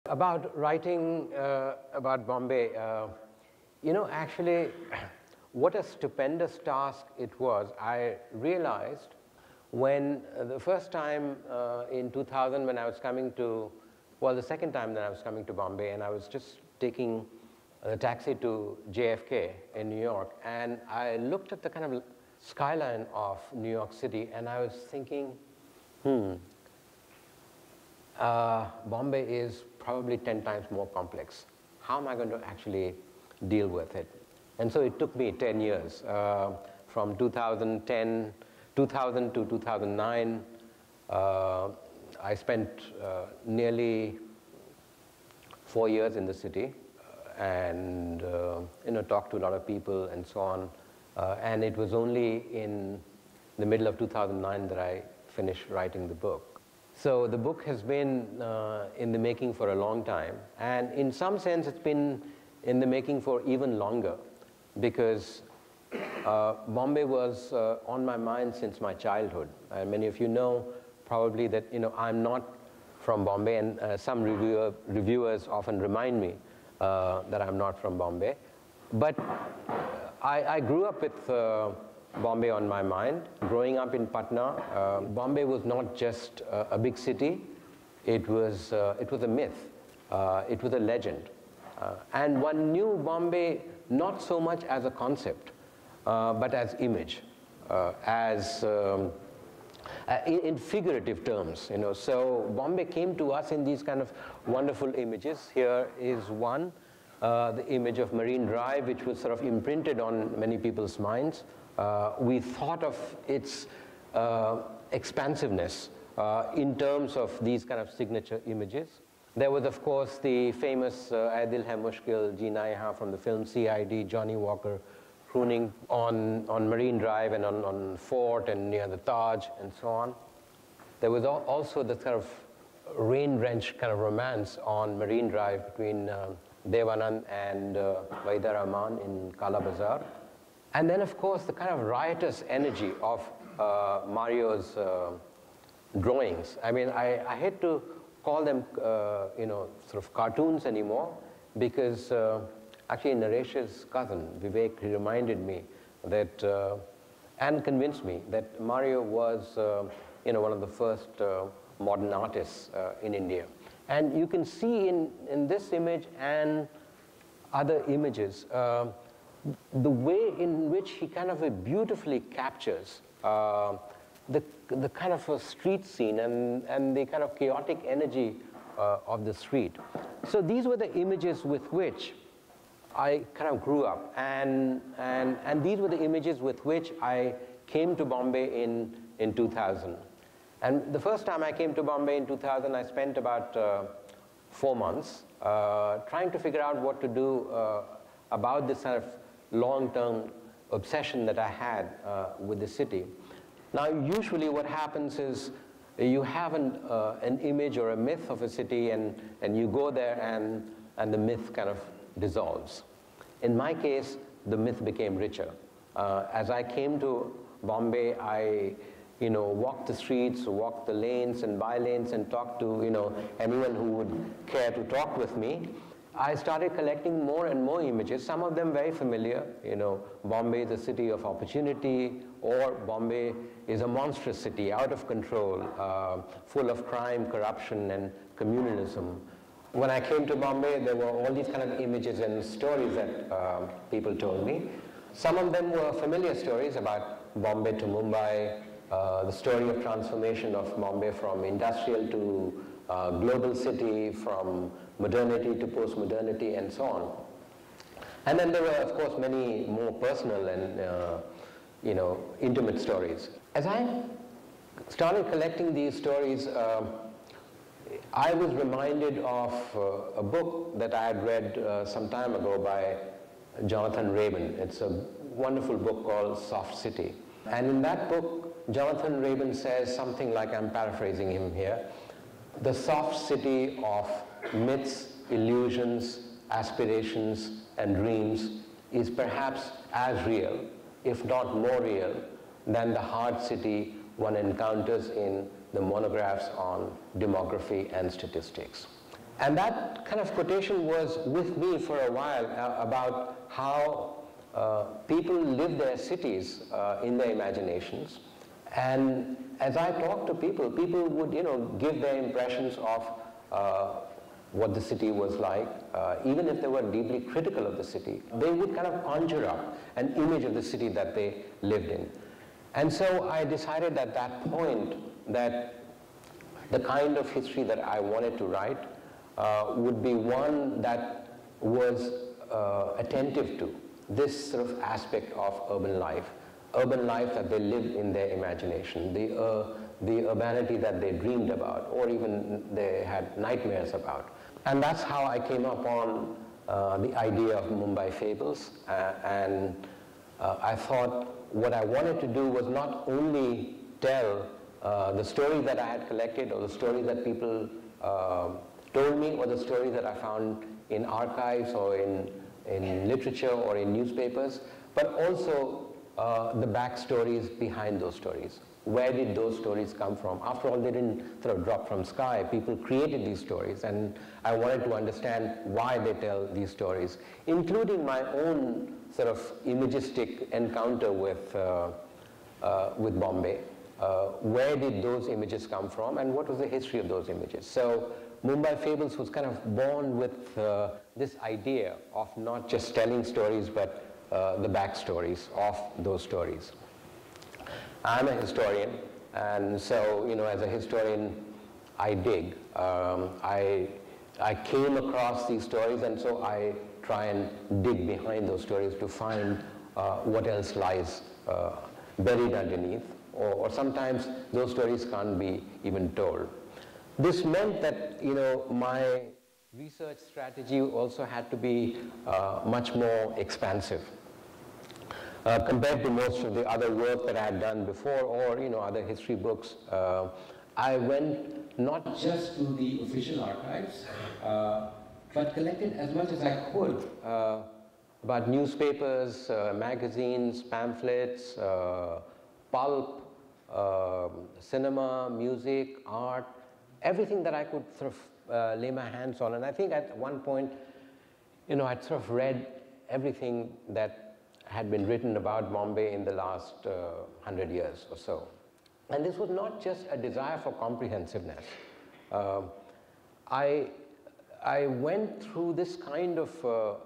About writing about Bombay, actually, what a stupendous task it was. I realized when the first time in 2000 when I was coming to, well, the second time that I was coming to Bombay, and I was just taking a taxi to JFK in New York, and I looked at the kind of skyline of New York City, and I was thinking, Bombay is probably 10 times more complex. How am I going to actually deal with it? And so it took me 10 years, from 2000 to 2009. I spent nearly 4 years in the city, and talked to a lot of people and so on. And it was only in the middle of 2009 that I finished writing the book. So the book has been in the making for a long time, and in some sense it's been in the making for even longer, because Bombay was on my mind since my childhood. And many of you know probably that I'm not from Bombay, and some reviewers often remind me that I'm not from Bombay. But I grew up with Bombay on my mind. Growing up in Patna, Bombay was not just a big city. It was a myth. It was a legend. And one knew Bombay not so much as a concept, but as image, in figurative terms. So Bombay came to us in these kind of wonderful images. Here is one, the image of Marine Drive, which was sort of imprinted on many people's minds. We thought of its expansiveness in terms of these kind of signature images. There was, of course, the famous "Ae Dil Hai Mushkil Jeena Yahan" from the film CID, Johnny Walker crooning on Marine Drive and on Fort and near the Taj and so on. There was also the kind of rain-drenched kind of romance on Marine Drive between Devanand and Waida Rahman in Kala Bazaar. And then, of course, the kind of riotous energy of Mario's drawings. I mean, I hate to call them, sort of cartoons anymore, because actually Naresh's cousin, Vivek, he reminded me that, and convinced me that Mario was, one of the first modern artists in India. And you can see in this image and other images, the way in which he kind of beautifully captures the kind of a street scene and the kind of chaotic energy of the street. So these were the images with which I kind of grew up, and these were the images with which I came to Bombay in 2000. And the first time I came to Bombay in 2000, I spent about 4 months trying to figure out what to do about this kind of long-term obsession that I had with the city. Now, usually what happens is you have an image or a myth of a city, and you go there and the myth kind of dissolves. In my case, the myth became richer. As I came to Bombay, I walked the streets, walked the lanes and by lanes and talked to anyone who would care to talk with me. I started collecting more and more images, some of them very familiar. Bombay is a city of opportunity, or Bombay is a monstrous city, out of control, full of crime, corruption, and communalism. When I came to Bombay, there were all these kind of images and stories that people told me. Some of them were familiar stories about Bombay to Mumbai, the story of transformation of Bombay from industrial to global city, from modernity to post-modernity, and so on. And then there were, of course, many more personal and intimate stories. As I started collecting these stories, I was reminded of a book that I had read some time ago by Jonathan Rabin. It's a wonderful book called Soft City. And in that book, Jonathan Rabin says something like, I'm paraphrasing him here, the soft city of myths, illusions, aspirations, and dreams is perhaps as real, if not more real, than the hard city one encounters in the monographs on demography and statistics. And that kind of quotation was with me for a while about how people live their cities in their imaginations. And as I talked to people, people would, give their impressions of what the city was like. Even if they were deeply critical of the city, they would kind of conjure up an image of the city that they lived in. And so I decided at that point that the kind of history that I wanted to write would be one that was attentive to this sort of aspect of urban life that they lived in their imagination, the urbanity that they dreamed about, or even they had nightmares about. And that's how I came upon the idea of Mumbai Fables. And I thought what I wanted to do was not only tell the story that I had collected, or the story that people told me, or the story that I found in archives or in literature or in newspapers, but also the backstories behind those stories. Where did those stories come from? After all, they didn't sort of drop from sky. People created these stories, and I wanted to understand why they tell these stories, including my own sort of imagistic encounter with Bombay. Where did those images come from, and what was the history of those images? So Mumbai Fables was kind of born with this idea of not just telling stories, but the backstories of those stories. I'm a historian, and so, as a historian, I dig. I came across these stories, and so I try and dig behind those stories to find what else lies buried underneath, or sometimes those stories can't be even told. This meant that, my research strategy also had to be much more expansive. Compared to most of the other work that I had done before, or other history books, I went not just to the official archives, but collected as much as I could about newspapers, magazines, pamphlets, pulp, cinema, music, art, everything that I could sort of lay my hands on. And I think at one point, I'd sort of read everything that had been written about Bombay in the last 100 years or so. And this was not just a desire for comprehensiveness. I went through this kind of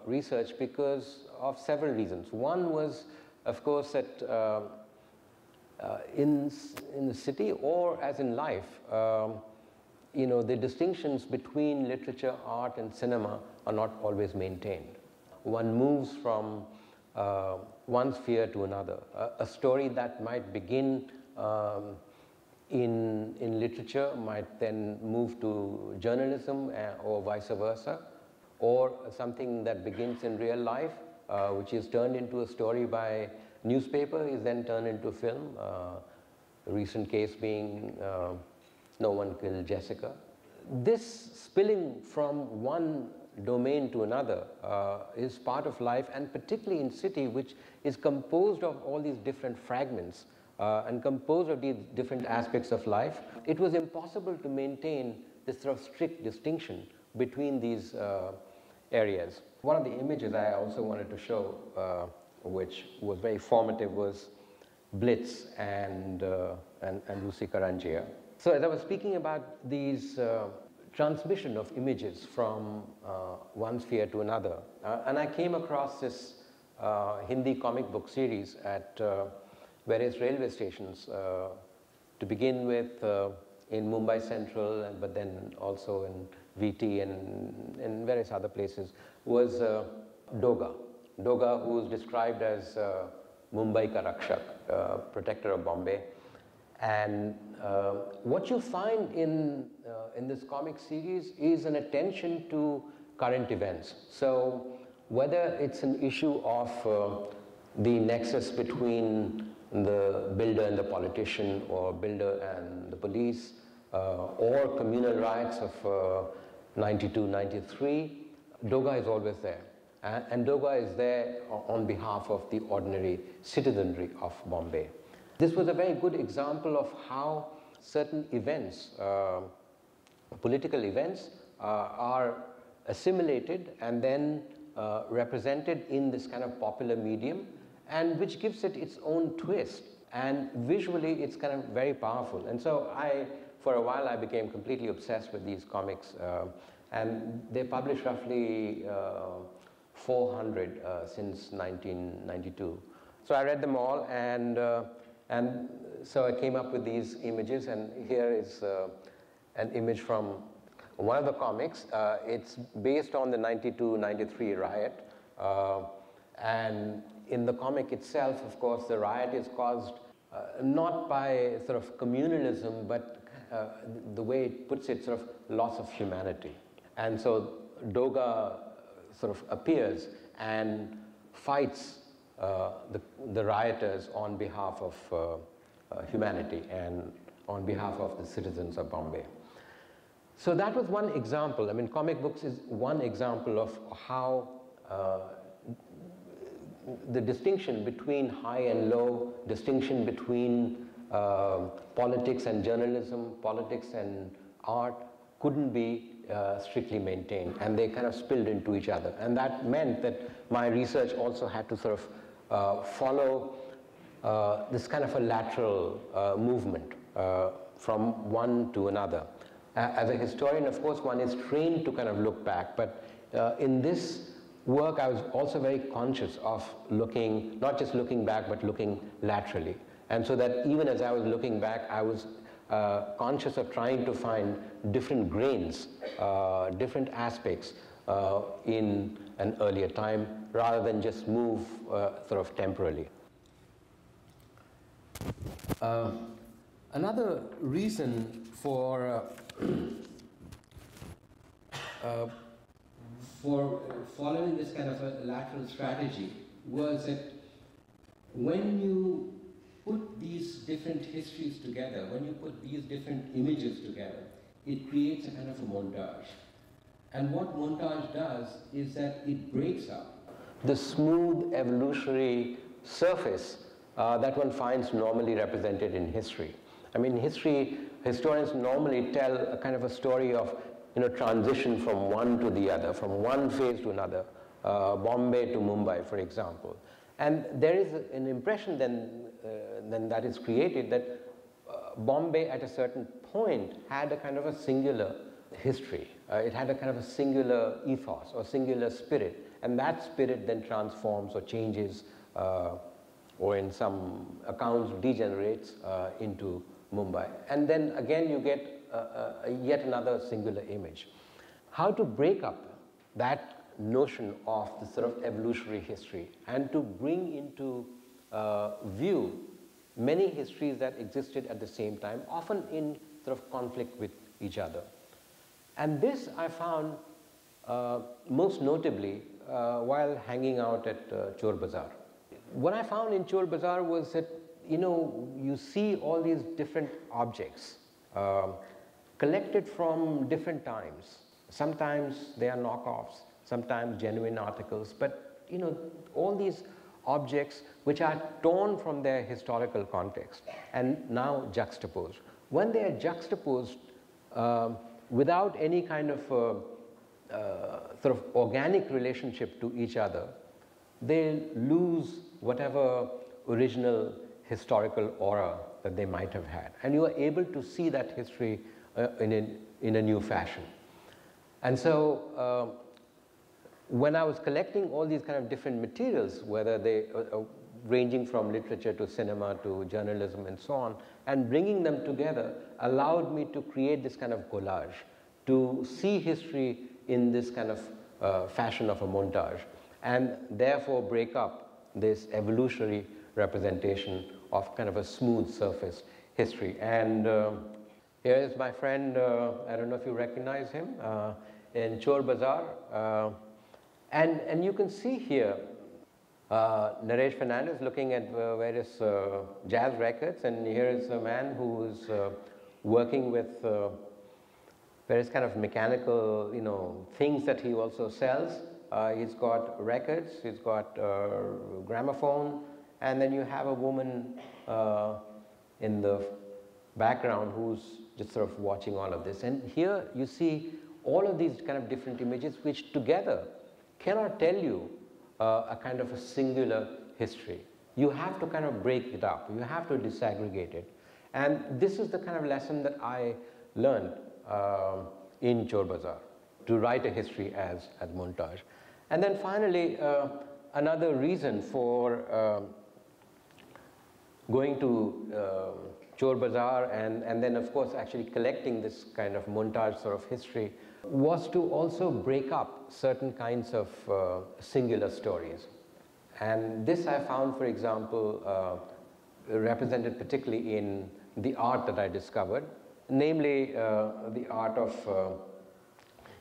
research because of several reasons. One was, of course, that in the city, or as in life, the distinctions between literature, art, and cinema are not always maintained. One moves from one sphere to another. A story that might begin in literature might then move to journalism, or vice versa, or something that begins in real life, which is turned into a story by newspaper, is then turned into film. The recent case being No One Killed Jessica. This spilling from one domain to another is part of life, and particularly in city, which is composed of all these different fragments and composed of these different aspects of life. It was impossible to maintain this sort of strict distinction between these areas. One of the images I also wanted to show, which was very formative, was Blitz and Lucy Karanjia. So as I was speaking about these transmission of images from one sphere to another, and I came across this Hindi comic book series at various railway stations, to begin with in Mumbai Central, but then also in VT and in various other places, was Doga. Doga, who is described as Mumbai Ka Rakshak, protector of Bombay. And what you find in this comic series is an attention to current events. So whether it's an issue of the nexus between the builder and the politician, or builder and the police, or communal riots of 92, 93, Doga is always there. And Doga is there on behalf of the ordinary citizenry of Bombay. This was a very good example of how certain events, political events, are assimilated and then represented in this kind of popular medium, and which gives it its own twist. And visually, it's kind of very powerful. And so for a while, I became completely obsessed with these comics. And they published roughly 400 since 1992. So I read them all, and so I came up with these images, and here is an image from one of the comics. It's based on the 92-93 riot, and in the comic itself, of course, the riot is caused not by sort of communalism, but the way it puts it, sort of loss of humanity. And so Doga sort of appears and fights the rioters on behalf of humanity and on behalf of the citizens of Bombay. So that was one example. I mean, comic books is one example of how the distinction between high and low, distinction between politics and journalism, politics and art couldn't be strictly maintained, and they kind of spilled into each other. And that meant that my research also had to sort of follow this kind of a lateral movement from one to another. As a historian, of course, one is trained to kind of look back, but in this work, I was also very conscious of looking, not just looking back, but looking laterally. And so that even as I was looking back, I was conscious of trying to find different grains, different aspects in an earlier time, rather than just move sort of temporally. Another reason for following this kind of a lateral strategy was that when you put these different histories together, when you put these different images together, it creates a kind of a montage. And what montage does is that it breaks up the smooth evolutionary surface that one finds normally represented in history. I mean, historians normally tell a kind of a story of transition from one to the other, from one phase to another, Bombay to Mumbai, for example. And there is an impression then that is created that Bombay at a certain point had a kind of a singular history. It had a kind of a singular ethos or singular spirit, and that spirit then transforms or changes or in some accounts degenerates into Mumbai. And then again you get yet another singular image. How to break up that notion of the sort of evolutionary history and to bring into view many histories that existed at the same time, often in sort of conflict with each other. And this I found most notably while hanging out at Chor Bazaar. What I found in Chor Bazaar was that, you see all these different objects collected from different times. Sometimes they are knockoffs, sometimes genuine articles, but all these objects which are torn from their historical context and now juxtaposed. When they are juxtaposed without any kind of sort of organic relationship to each other, they lose whatever original historical aura that they might have had. And you are able to see that history in a new fashion. And so when I was collecting all these kind of different materials, whether they ranging from literature to cinema to journalism and so on, and bringing them together allowed me to create this kind of collage, to see history in this kind of fashion of a montage, and therefore break up this evolutionary representation of kind of a smooth surface history. And here is my friend, I don't know if you recognize him, in Chor Bazaar. And you can see here Naresh Fernandez looking at various jazz records, and here is a man who is working with various kind of mechanical, things that he also sells. He's got records, he's got gramophone, and then you have a woman in the background who's just sort of watching all of this. And here you see all of these kind of different images which together cannot tell you a kind of a singular history. You have to kind of break it up. You have to disaggregate it. And this is the kind of lesson that I learned in Chor Bazaar, to write a history as montage. And then finally, another reason for going to Chor Bazaar and then of course actually collecting this kind of montage sort of history was to also break up certain kinds of singular stories. And this I found, for example, represented particularly in the art that I discovered, namely the art of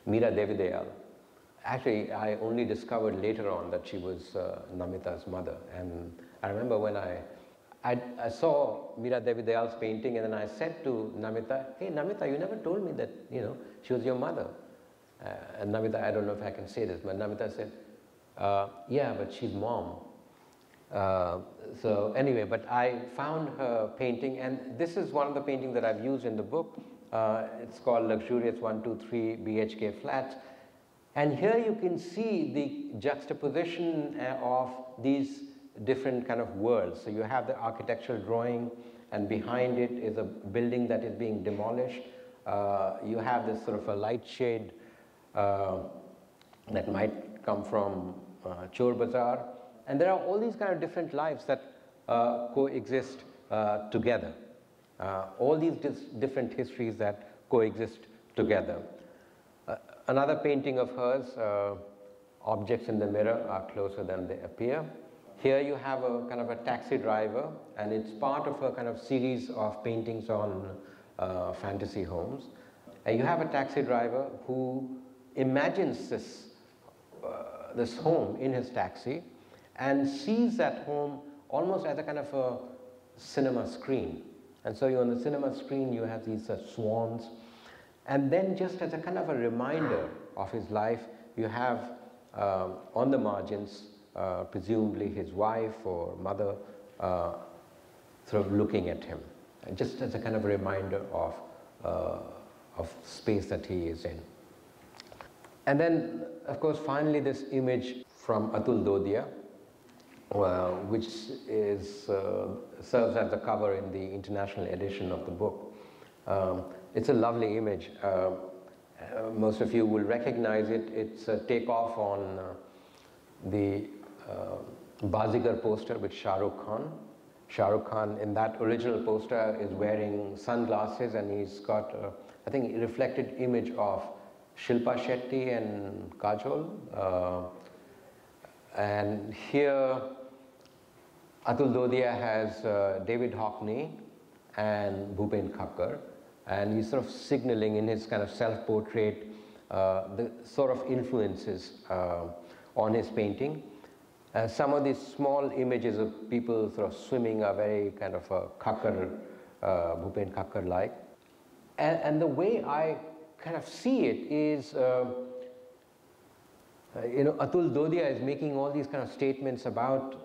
Meera Devi Dayal. Actually, I only discovered later on that she was Namita's mother. And I remember when I saw Meera Devi Dayal's painting, and then I said to Namita, "Hey Namita, you never told me that, you know, she was your mother." And Namita, I don't know if I can say this, but Namita said, "Yeah, but she's mom." So anyway, but I found her painting, and this is one of the paintings that I've used in the book. It's called Luxurious 123 BHK Flats. And here you can see the juxtaposition of these different kind of worlds. So you have the architectural drawing, and behind it is a building that is being demolished. You have this sort of a light shade that might come from Chor Bazaar. And there are all these kind of different lives that coexist together. All these different histories that coexist together. Another painting of hers, Objects in the Mirror Are Closer Than They Appear. Here you have a kind of a taxi driver, and it's part of a kind of series of paintings on fantasy homes. And you have a taxi driver who imagines this home in his taxi and sees that home almost as a kind of a cinema screen. And so on the cinema screen you have these swans. And then just as a kind of a reminder of his life, you have on the margins presumably his wife or mother sort of looking at him, and just as a kind of a reminder of space that he is in. And then, of course, finally this image from Atul Dodia, which is, serves as the cover in the international edition of the book. It's a lovely image. Most of you will recognize it. It's a takeoff on the Bazigar poster with Shah Rukh Khan. Shah Rukh Khan in that original poster is wearing sunglasses, and he's got, I think, a reflected image of Shilpa Shetty and Kajol. And here Atul Dodia has David Hockney and Bhupen Thakkar, and he's sort of signaling in his kind of self-portrait the sort of influences on his painting. Some of these small images of people sort of swimming are very kind of Thakkar, Bhupen Thakkar-like. And the way I kind of see it is, you know, Atul Dodia is making all these kind of statements about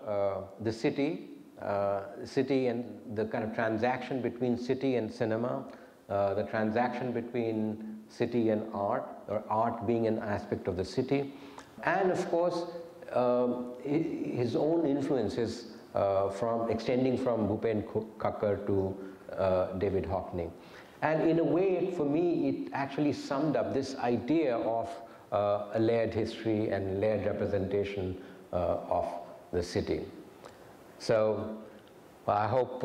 the city and the kind of transaction between city and cinema, the transaction between city and art, or art being an aspect of the city, and of course his own influences extending from Bhupen Thakkar to David Hockney. And in a way, for me, it actually summed up this idea of a layered history and layered representation of the city. So I hope